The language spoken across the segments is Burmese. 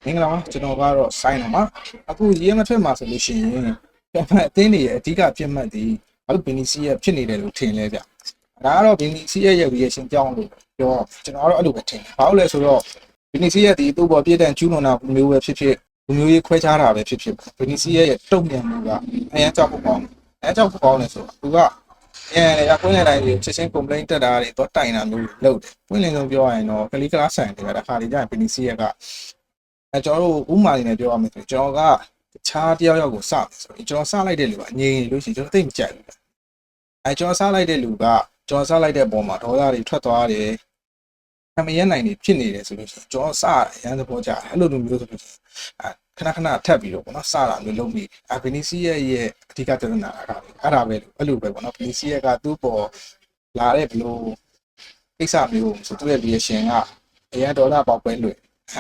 မင်္ဂလာပါကျွန်တော်ကတော့ဆိုင်းတော့မှာအခုရေးမထွက်မှာဆိုလို့ရှိရင်ပြတ်မှတ်အသင်းတွေရဲ့အဓိကပြတ်မှတ်ဒီဘာလို့ဘီနီစီရဲ့ဖြစ်နေတယ်လို့ထင်လဲဗျဒါကတော့ဘီနီစီရဲ့reaction ကြောင်းလို့ပြောကျွန်တော်ကတော့အဲ့လိုပဲထင်တယ်ဘာလို့လဲဆိုတော့ဘီနီစီရဲ့ဒီသူ့ပေါ်ပြည့်တဲ့ကျူးလွန်တာမျိုးပဲဖြစ်ဖြစ်လူမျိုးရေးခွဲခြားတာပဲဖြစ်ဖြစ်ဘီနီစီရဲ့တုံ့ပြန်မှုကအရင်ကြောက်ဖို့ကောင်းတယ်အဲကြောက်ဖို့ကောင်းတယ်ဆိုတော့သူကရကွင်းလည်တိုင်းချက်ချင်း complaint တက်တာတွေတော့တိုင်တာမျိုးလုပ်တယ်ပွင့်လင်းဆုံးပြောရရင်တော့ကလီကလာဆိုင်တယ်ဗျဒါခါလေးကျရင်ဘီနီစီရဲ့ကကျွန်တော်တို့ဥမာလေးနဲ့ပြောရမယ်ဆိုကျွန်တော်ကတခြားတယောက်ယောက်ကိုစမယ်ဆိုရင်ကျွန်တော်စလိုက်တဲ့လူကငြိမ်နေလို့ရှိရင်ကျွန်တော်သိမကြိုက်ဘူးကျွန်တော်စလိုက်တဲ့လူကကျွန်တော်စလိုက်တဲ့ပုံမှာဒေါသတွေထွက်သွားတယ်ခမရနိုင်နေဖြစ်နေတယ်ဆိုလို့ရှိရင်ကျွန်တော်စရန်သဘောကြတယ်အဲ့လိုလိုမျိုးဆိုလို့ခဏခဏထပ်ပြီးတော့ပေါ့နော်စတာမျိုးလုပ်ပြီးဘီနီစီရဲ့အဓိကပြဿနာကအဲ့ဒါပဲအဲ့လိုပဲပေါ့နော်ဘီနီစီရဲ့ကသူ့ပေါ်လာတဲ့ဘလို့ကိစ္စမျိုးဆိုသူ့ရဲ့ reaction ကအရန်ဒေါသပေါက်ပွဲလွယ်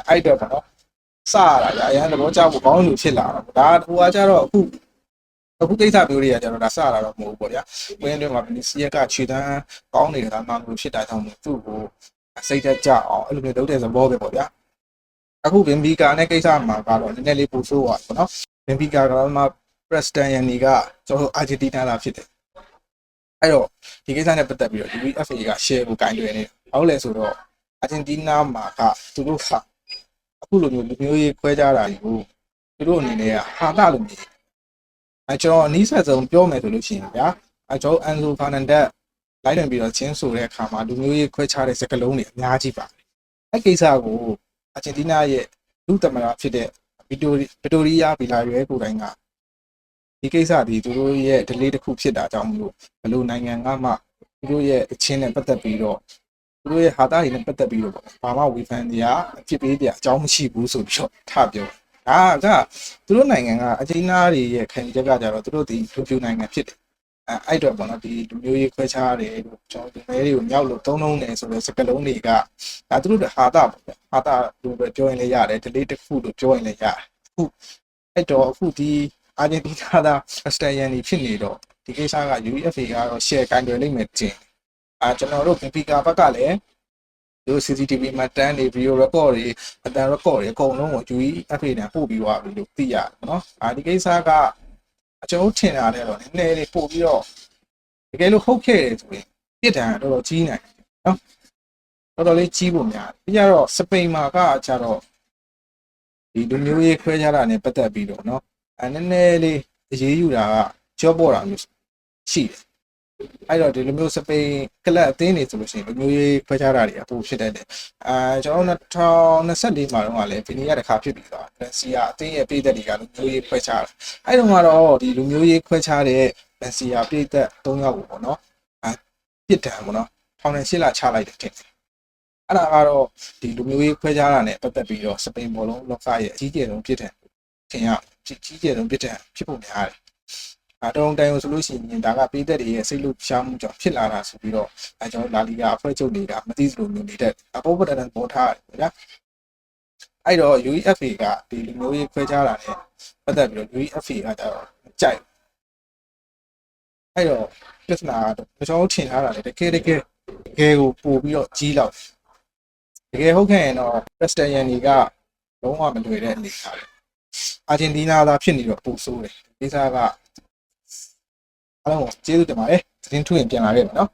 အဲ့တော့ပေါ့နော်စရတာအရန်သဘောကျဖို့ကောင်းလို့ဖြစ်လာတော့ဒါဟိုကကြတော့အခုကိစ္စမျိုးတွေကကျတော့ဒါစရတာတော့မဟုတ်ဘူးပေါ့ဗျာဝင်းအတွင်းမှာဘီနီစီရဲ့ကခြေတန်းကောင်းနေတာမှမလို့ဖြစ်တာကြောင့်သူ့ကိုစိတ်သက်ကြအောင်အဲ့လိုမျိုးလုပ်တဲ့သဘောပဲပေါ့ဗျာအခုဘင်ဘီကာနဲ့ကိစ္စမှာကတော့နည်းနည်းလေးပိုဆိုးသွားပေါ့နော်ဘင်ဘီကာကမှပရက်စတန်ယန်နီကကျွန်တော်အာဂျင်တီးနားလာဖြစ်တယ်အဲ့တော့ဒီကိစ္စနဲ့ပတ်သက်ပြီးတော့ UEFA က share ကိုကင်တွယ်နေတယ်ဘာလို့လဲဆိုတော့အာဂျင်တီးနားမှာကသူတို့ကအခုလိုမျိုးလူမျိုးရေးခွဲခြားတာတွေကိုသူတို့အနေနဲ့ဟာတာလို့မြင်ကျွန်တော်အနည်းဆက်ဆုံးပြောမယ်ဆိုလို့ရှိရင်ဗျာကျွန်တော်အန်ဇိုဖာနန်ဒက်လိုက်တယ်ပြီးတော့ချင်းဆိုတဲ့အခါမှာလူမျိုးရေးခွဲခြားတဲ့စကားလုံးတွေအများကြီးပါတယ်အဲ့ကိစ္စကိုအာဂျင်တီးနားရဲ့လူသမရာဖြစ်တဲ့ဗီတိုရီယာဗီလာရွဲကိုယ်တိုင်ကဒီကိစ္စဒီသူတို့ရဲ့ delay တစ်ခုဖြစ်တာကြောင့်မလို့ဘလို့နိုင်ငံကမှသူတို့ရဲ့အချင်းနဲ့ပတ်သက်ပြီးတော့သူတို့ရဲ့ဟာတာတွေနဲ့ပတ်သက်ပြီးတော့ဘာမှဝေဖန်ကြအဖြစ်ပေးကြအကြောင်းမရှိဘူးဆိုပြီးတော့ထပြောဒါကသူတို့နိုင်ငံကအဂျီနာတွေရဲ့ခံယူချက်ကကြတော့သူတို့ဒီလူပြူနိုင်ငံဖြစ်တယ်အဲ့တော့ပေါ့နော်ဒီလူမျိုးရေးခွဲခြားတယ်လို့ကျွန်တော်ဒီမဲတွေကိုမြောက်လို့သုံးလုံးတယ်ဆိုတဲ့စကားလုံးတွေကဒါသူတို့ဟာတာပေါ့ဗျဟာတာလို့ပဲပြောရင်လည်းရတယ် delay တစ်ခုလို့ပြောရင်လည်းရတယ်အခုအဲ့တော့အခုဒီအာဂျင်တီးနားသားစတန်ယန်နီဖြစ်နေတော့ဒီကိစ္စက UEFA ကတော့ share ကင်တွယ်လိမ့်မယ်တင်ကျွန်တော်တို့ Benfica ဘက်ကလည်းဒီ CCTV မှာတန်းနေ video record တွေအတန် record တွေအကုန်လုံးကို UEFA နဲ့ပို့ပြီးသွားပြီလို့သိရတယ်နော်ဒီကိစ္စကကျွန်တော်ထင်တာလည်းတော့နည်းနည်းလေးပို့ပြီးတော့တကယ်လို့ဟုတ်ခဲ့တယ်ဆိုရင်ပြစ်ဒဏ်ကတော်တော်ကြီးနိုင်တယ်နော်တော်တော်လေးကြီးဖို့များတယ်ပြီးကြတော့စပိန်မှာကကြတော့ဒီလူမျိုးရေးခွဲခြားတာနဲ့ပတ်သက်ပြီးတော့နော်နည်းနည်းလေးအရေးယူတာကကြောပေါ်တာမျိုးရှိတယ်အဲ့တော့ဒီလိုမျိုးစပိန်ကလပ်အသင်းတွေဆိုလို့ရှိရင်လူမျိုးရေးခွဲခြားတာတွေအပူဖြစ်တတ်တယ်ကျွန်တော်2024မှာတော့လည်းဗီနီယာတစ်ခါဖြစ်ပြီးသွားတယ်စီယာအသင်းရဲ့ပြည်သက်တွေကလူမျိုးရေးခွဲခြားတယ်အဲ့တော့ကတော့ဒီလူမျိုးရေးခွဲခြားတဲ့စီယာပြည်သက်3ယောက်ကိုပေါ့နော်ပြစ်ဒဏ်ပေါ့နော်ထောင်နဲ့8လချလိုက်တယ်ထင်တယ်အဲ့ဒါကတော့ဒီလူမျိုးရေးခွဲခြားတာနဲ့ပတ်သက်ပြီးတော့စပိန်ဘောလုံးလောကရဲ့အကြီးကျယ်ဆုံးပြစ်ဒဏ်ထင်ရကြီးကျယ်ဆုံးပြစ်ဒဏ်ဖြစ်ဖို့များတယ်တုံးတိုင်ဆိုလို့ရှိရင်ဒါကပြည်သက်တွေရဲ့စိတ်လှုပ်ရှားမှုကြောင့်ဖြစ်လာတာဆိုပြီးတော့ကျွန်တော်လာလီဂါအဖွဲ့ချုပ်တွေကမသိစလိုမျိုးနေတဲ့ပေါ်ပဒန်ပေါ်ထားတယ်ဗျာအဲ့တော့ UEFA ကဒီလူမျိုးရေးခွဲခြားတာနဲ့ပတ်သက်ပြီးတော့ UEFA ကကြတော့ကြိုက်အဲ့တော့ပြဿနာကတော့ကျွန်တော်ထင်ထားတာလေတကယ်ကိုပို့ပြီးတော့ကြီးလောက်တကယ်ဟုတ်ခဲ့ရင်တော့ပရက်စတန်ယန်နီကလုံးဝမလွယ်တဲ့အနေအထားပဲအာဂျင်တီးနားသားဖြစ်နေတော့ပိုဆိုးတယ်ဒီစားကအားလုံးကျေးဇူးတင်ပါတယ်သတင်းထုတ်ရင်ပြန်လာခဲ့မယ်နော်